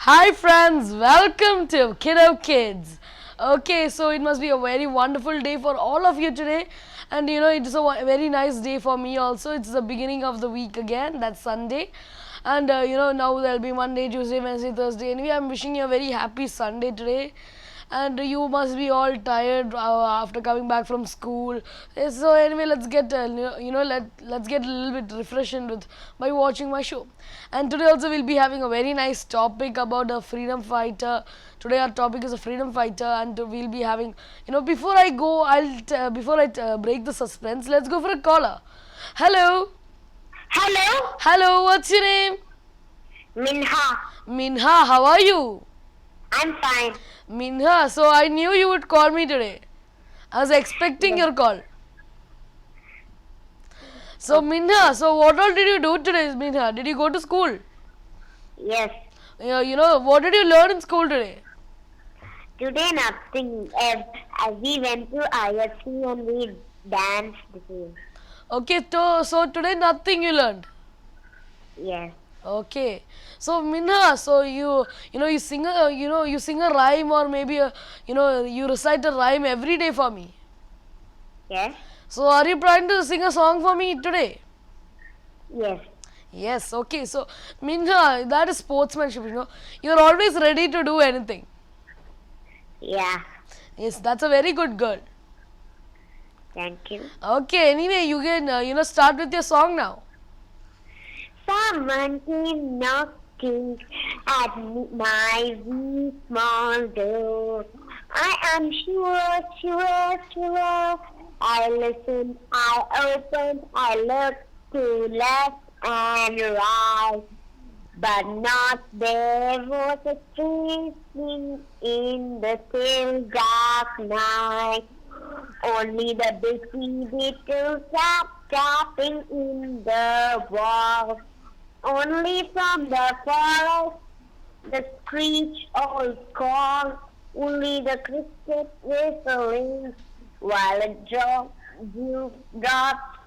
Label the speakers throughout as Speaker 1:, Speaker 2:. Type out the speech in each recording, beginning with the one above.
Speaker 1: Hi friends, welcome to Kiddo Kids. Okay, so it must be a very wonderful day for all of you today. And it's a very nice day for me also. It's the beginning of the week again, that's Sunday. And now there'll be Monday, Tuesday, Wednesday, Thursday. Anyway, I'm wishing you a very happy Sunday today. And you must be all tired after coming back from school. So anyway, let's get let's get a little bit refreshed with by watching my show. And today also we'll be having a very nice topic about a freedom fighter. Today our topic is a freedom fighter, and we'll be having before I go, before I break the suspense, let's go for a caller. Hello.
Speaker 2: Hello,
Speaker 1: Hello. What's your name?
Speaker 2: Minha.
Speaker 1: Minha. How are you?
Speaker 2: I'm fine.
Speaker 1: Minha, so I knew you would call me today. I was expecting your call. So Minha, so what all did you do today, Minha? Did you go to school?
Speaker 2: Yes.
Speaker 1: What did you learn in school today?
Speaker 2: Today nothing. We went to IFC and we danced.
Speaker 1: Okay, so today nothing you learned.
Speaker 2: Yes.
Speaker 1: Okay, so Minha, so you sing a rhyme, or maybe you recite a rhyme every day for me.
Speaker 2: Yes.
Speaker 1: So are you trying to sing a song for me today?
Speaker 2: Yes.
Speaker 1: Yes, okay. So, Minha, that is sportsmanship, You're always ready to do anything.
Speaker 2: Yeah.
Speaker 1: Yes, that's a very good girl.
Speaker 2: Thank you.
Speaker 1: Okay, anyway, you can, start with your song now.
Speaker 2: Someone came knocking at my wee small door. I am sure. I listened, I opened, I looked to left and right. But not there was a twinkling in the still dark night. Only the busy little tap tapping in the wall. Only from the forest the screech owl call. Only the cricket whistling while a drops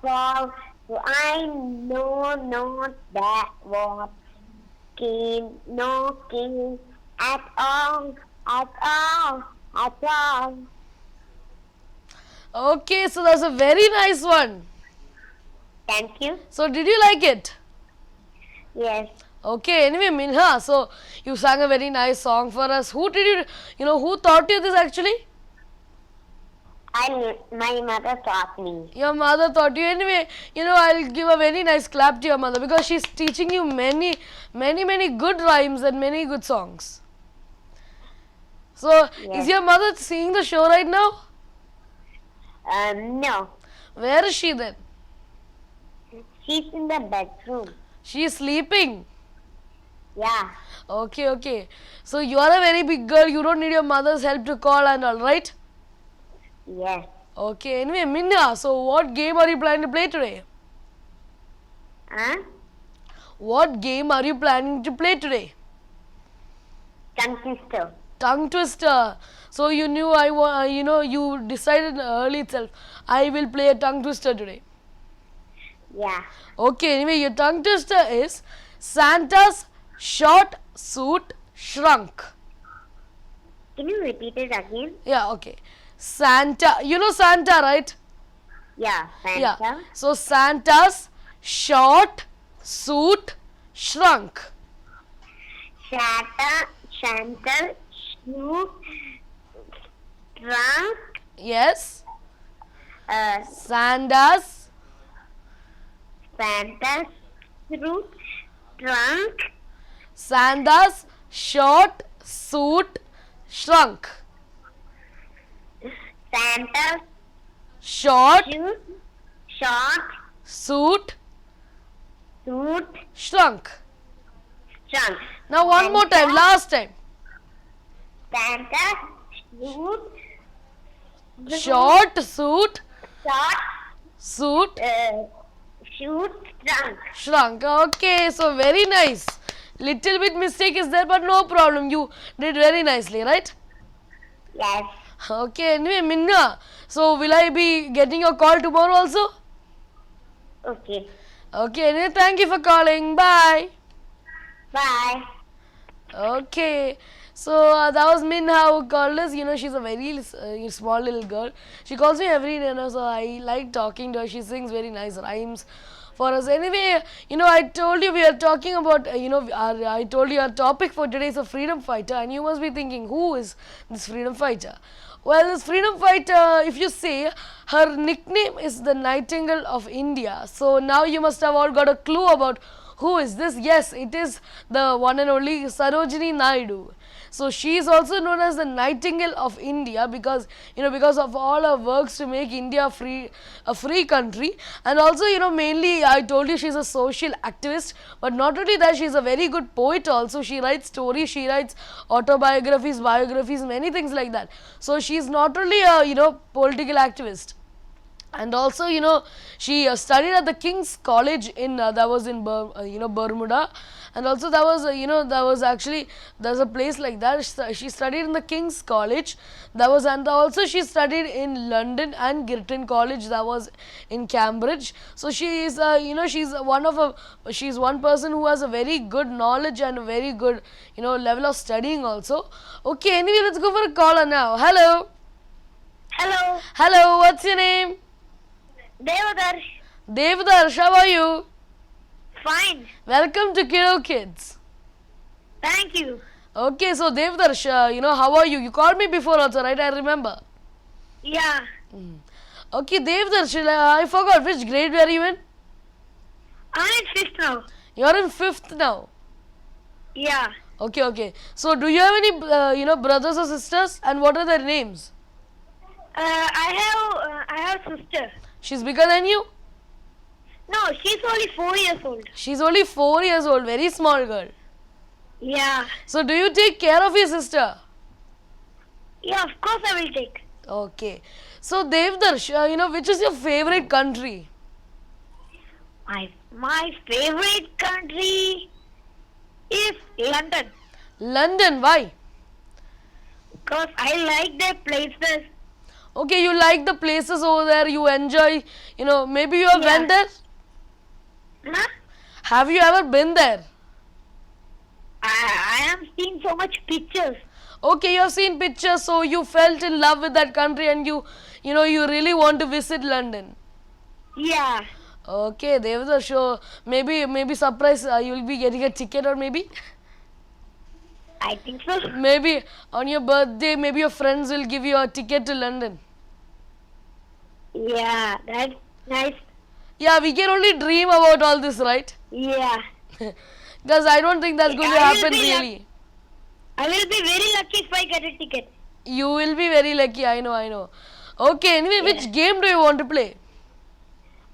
Speaker 2: fall. So I know not that what came knocking at all.
Speaker 1: Okay, so that's a very nice one.
Speaker 2: Thank you.
Speaker 1: So, did you like it?
Speaker 2: Yes.
Speaker 1: Okay, anyway, Minha, so you sang a very nice song for us. Who who taught you this actually?
Speaker 2: My mother taught me.
Speaker 1: Your mother taught you. Anyway, I'll give a very nice clap to your mother because she's teaching you many good rhymes and many good songs. So,
Speaker 2: Yes.
Speaker 1: is your mother seeing the show right now?
Speaker 2: No.
Speaker 1: Where is she then?
Speaker 2: She's in the bedroom.
Speaker 1: She is sleeping.
Speaker 2: Yeah.
Speaker 1: Okay. So, you are a very big girl. You don't need your mother's help to call and all, right?
Speaker 2: Yes.
Speaker 1: Okay, anyway, Minna, so what game are you planning to play today?
Speaker 2: Huh?
Speaker 1: What game are you planning to play today?
Speaker 2: Tongue twister.
Speaker 1: Tongue twister. So you knew you decided early itself, I will play a tongue twister today.
Speaker 2: Yeah.
Speaker 1: Okay, anyway, your tongue twister is Santa's short suit shrunk.
Speaker 2: Can you repeat it again?
Speaker 1: Yeah, okay. Santa, you know Santa, right?
Speaker 2: Yeah. Santa.
Speaker 1: Yeah. So Santa's short suit shrunk.
Speaker 2: Santa, shoe, trunk,
Speaker 1: Yes. Santa's
Speaker 2: fruit, trunk,
Speaker 1: Santa's short suit shrunk.
Speaker 2: Santa's
Speaker 1: Short
Speaker 2: shoes, short,
Speaker 1: suit
Speaker 2: suit,
Speaker 1: shrunk.
Speaker 2: trunk.
Speaker 1: Now one more time, last time.
Speaker 2: Santa, shoes,
Speaker 1: Short suit
Speaker 2: short, shoes, trunk.
Speaker 1: shrunk. Okay, so very nice. Little bit mistake is there, but no problem. You did very nicely, right?
Speaker 2: Yes.
Speaker 1: Okay, anyway, Minna. So will I be getting your call tomorrow also?
Speaker 2: Okay.
Speaker 1: Okay, anyway, thank you for calling. Bye.
Speaker 2: Bye.
Speaker 1: Okay. So that was Minha who called us. She's a very small little girl. She calls me every day, so I like talking to her. She sings very nice rhymes for us. Anyway, I told you we are talking about, I told you our topic for today is a freedom fighter, and you must be thinking, who is this freedom fighter? Well, this freedom fighter, if you say, her nickname is the Nightingale of India. So now you must have all got a clue about who is this? Yes, it is the one and only Sarojini Naidu. So she is also known as the Nightingale of India because because of all her works to make India a free country, and also mainly I told you she's a social activist. But not only that, she's a very good poet. Also, she writes stories, she writes autobiographies, biographies, many things like that. So she's not only a political activist. And also, she studied at the King's College in that was in Bermuda, and also that was that was actually there's a place like that. She studied in the King's College, that was, and also she studied in London and Girton College, that was in Cambridge. So she is she's one person who has a very good knowledge and a very good level of studying also. Okay, anyway, let's go for a caller now. Hello. Hello, what's your name?
Speaker 2: Devadarsh.
Speaker 1: Devdarsh, how are you?
Speaker 2: Fine.
Speaker 1: Welcome to Kiddo Kids.
Speaker 2: Thank you.
Speaker 1: Okay, so Devdarsh, how are you? You called me before also, right? I remember.
Speaker 2: Yeah.
Speaker 1: Okay, Devdarsh, I forgot which grade were you in?
Speaker 2: I'm in fifth now.
Speaker 1: You're in 5th now.
Speaker 2: Yeah.
Speaker 1: Okay. So do you have any brothers or sisters, and what are their names?
Speaker 2: I have sister.
Speaker 1: She's bigger than you?
Speaker 2: No, she's only 4 years old.
Speaker 1: She's only 4 years old, very small girl.
Speaker 2: Yeah.
Speaker 1: So do you take care of your sister?
Speaker 2: Yeah, of course I will take.
Speaker 1: Okay. So Devdarsh, which is your favorite country?
Speaker 2: My favorite country is London.
Speaker 1: London, why?
Speaker 2: Because I like their places.
Speaker 1: Okay, you like the places over there, you enjoy, maybe you have
Speaker 2: Yeah.
Speaker 1: went there?
Speaker 2: Huh?
Speaker 1: Have you ever been there?
Speaker 2: I am seeing so much pictures.
Speaker 1: Okay, you have seen pictures, so you felt in love with that country and you really want to visit London.
Speaker 2: Yeah.
Speaker 1: Okay, Devda, so maybe surprise, you will be getting a ticket, or maybe?
Speaker 2: I think so.
Speaker 1: Maybe on your birthday, maybe your friends will give you a ticket to London.
Speaker 2: Yeah, that's nice.
Speaker 1: Yeah, we can only dream about all this, right?
Speaker 2: Yeah.
Speaker 1: Because I don't think that's going to
Speaker 2: I will
Speaker 1: happen
Speaker 2: be
Speaker 1: really.
Speaker 2: I will be very lucky if I get a ticket.
Speaker 1: You will be very lucky, I know. Okay, anyway, which game do you want to play?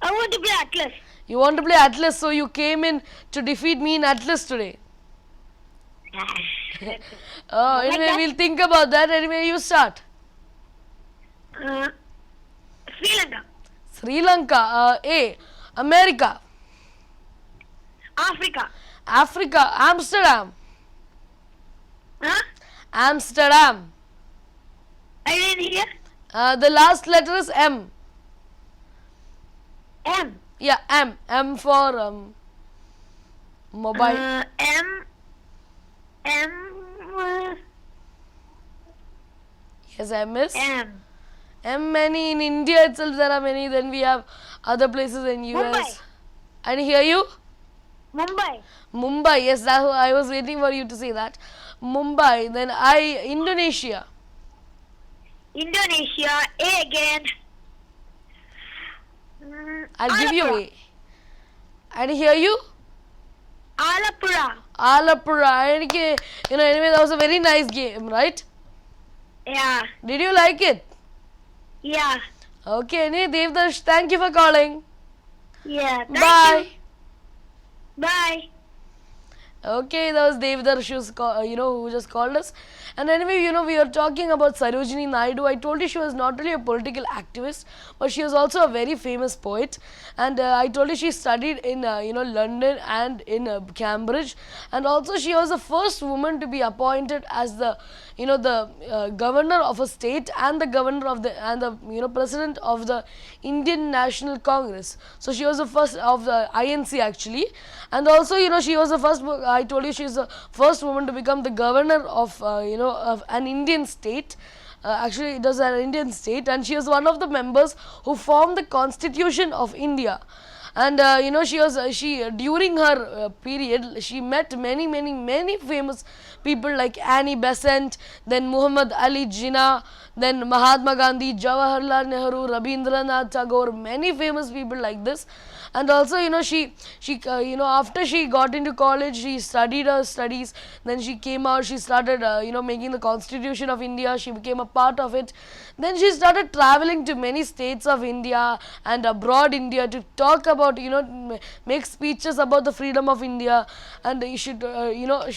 Speaker 2: I want to play Atlas.
Speaker 1: You want to play Atlas, so you came in to defeat me in Atlas today. Anyway,
Speaker 2: that?
Speaker 1: we'll think about that. Anyway, you start.
Speaker 2: Sri Lanka.
Speaker 1: Sri Lanka, A. America.
Speaker 2: Africa.
Speaker 1: Africa, Amsterdam.
Speaker 2: Huh?
Speaker 1: Amsterdam.
Speaker 2: I didn't hear.
Speaker 1: The last letter is M.
Speaker 2: M.
Speaker 1: Yeah, M. M for mobile.
Speaker 2: M.
Speaker 1: Yes, M is.
Speaker 2: M.
Speaker 1: M many in India itself. There are many. Then we have other places in US.
Speaker 2: Mumbai.
Speaker 1: I didn't hear you.
Speaker 2: Mumbai.
Speaker 1: Mumbai. Yes, that I was waiting for you to say that. Mumbai. Then Indonesia.
Speaker 2: Indonesia. A again.
Speaker 1: I'll give you A. I didn't hear you.
Speaker 2: Alapura.
Speaker 1: Alapura. Anyway, that was a very nice game, right?
Speaker 2: Yeah.
Speaker 1: Did you like it?
Speaker 2: Yeah.
Speaker 1: Okay, anyway, Devdarsh, thank you for calling.
Speaker 2: Yeah. Thank
Speaker 1: Bye.
Speaker 2: you. Bye.
Speaker 1: Okay, that was Devdarsh who just called us. And anyway, we are talking about Sarojini Naidu. I told you she was not only a political activist, but she was also a very famous poet. And I told you she studied in London and in Cambridge. And also she was the first woman to be appointed as the governor of a state and the governor of the president of the Indian National Congress. So she was the first of the INC actually. And also she was the first I told you she's the first woman to become the governor of of an Indian state. Actually, it was an Indian state, and she was one of the members who formed the Constitution of India. And she during her period, she met many famous people like Annie Besant, then Muhammad Ali Jinnah, then Mahatma Gandhi, Jawaharlal Nehru, Rabindranath Tagore, many famous people like this. And also, after she got into college, she studied her studies. Then she came out, she started making the Constitution of India. She became a part of it. Then she started traveling to many states of India and abroad India to talk about, make speeches about the freedom of India. And she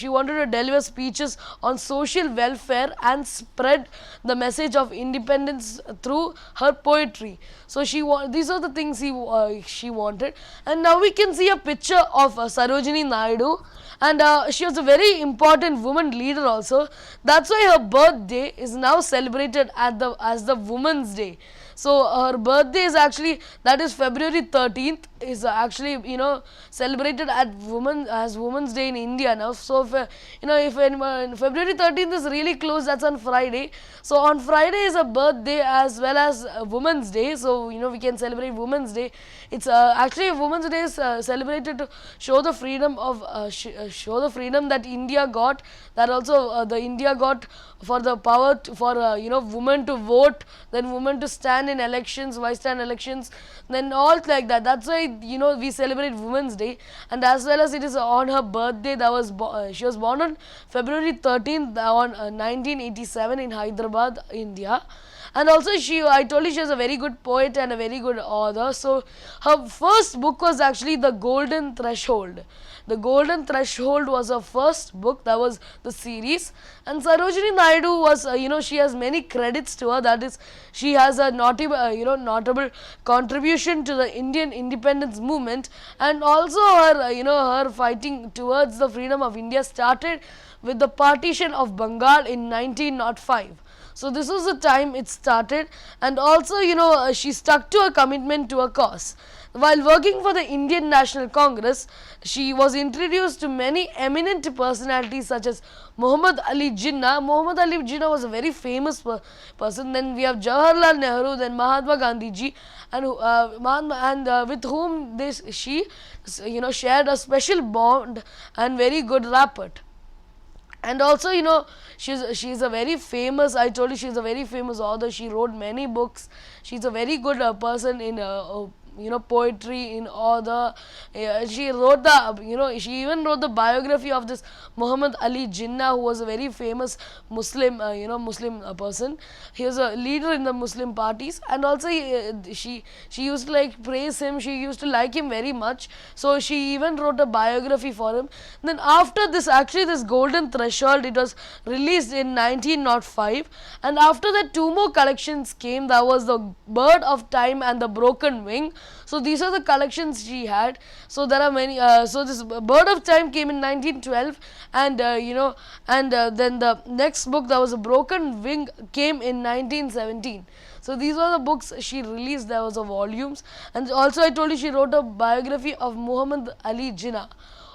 Speaker 1: wanted to deliver speeches on social welfare and spread the message of independence through her poetry. So these are the things she wanted. And now we can see a picture of Sarojini Naidu, and she was a very important woman leader also. That's why her birthday is now celebrated as the Women's Day. So her birthday is actually, that is February 13th, is actually celebrated as Women's Day in India now. So if February 13th is really close, that's on Friday. So on Friday is a birthday as well as Women's Day. So we can celebrate Women's Day. It's actually Women's Day is celebrated to show the freedom show the freedom that India got. That also the India got for the power for women to vote, then women to stand in elections, vice stand elections, then all like that. That's why we celebrate Women's Day. And as well as it is on her birthday, that was she was born on February 13th on 1987 in Hyderabad, India. And also I told you she was a very good poet and a very good author. So her first book was actually The Golden Threshold. The Golden Threshold was her first book. That was the series. And Sarojini Naidu was, she has many credits to her. That is, she has a notable contribution to the Indian independence movement, and also her, her fighting towards the freedom of India started with the partition of Bengal in 1905. So this was the time it started, and also she stuck to her commitment to a cause. While working for the Indian National Congress, she was introduced to many eminent personalities such as Muhammad Ali Jinnah. Muhammad Ali Jinnah was a very famous person. Then we have Jawaharlal Nehru, then Mahatma Gandhi ji, and with whom she shared a special bond and very good rapport. And also, she's a very famous, I told you she's a very famous author. She wrote many books. She's a very good person in poetry, in author. She wrote she even wrote the biography of this Muhammad Ali Jinnah, who was a very famous Muslim, Muslim person. He was a leader in the Muslim parties, and also she used to praise him. She used to like him very much. So she even wrote a biography for him. Then after this, actually this Golden Threshold, it was released in 1905, and after that 2 more collections came. That was The Bird of Time and The Broken Wing. So these are the collections she had. So there are many. So this Bird of Time came in 1912, and then the next book, that was A Broken Wing, came in 1917. So these were the books she released. There was a volumes, and also I told you she wrote a biography of Muhammad Ali Jinnah.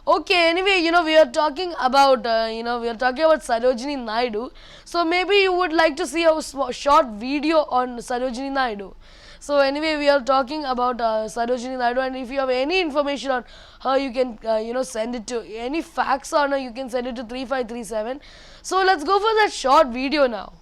Speaker 1: Okay, anyway, we are talking about Sarojini Naidu. So maybe you would like to see a short video on Sarojini Naidu. So anyway, we are talking about Sarojini Naidu, and if you have any information on her, you can send it to, any facts on her, you can send it to 3537. So let's go for that short video now.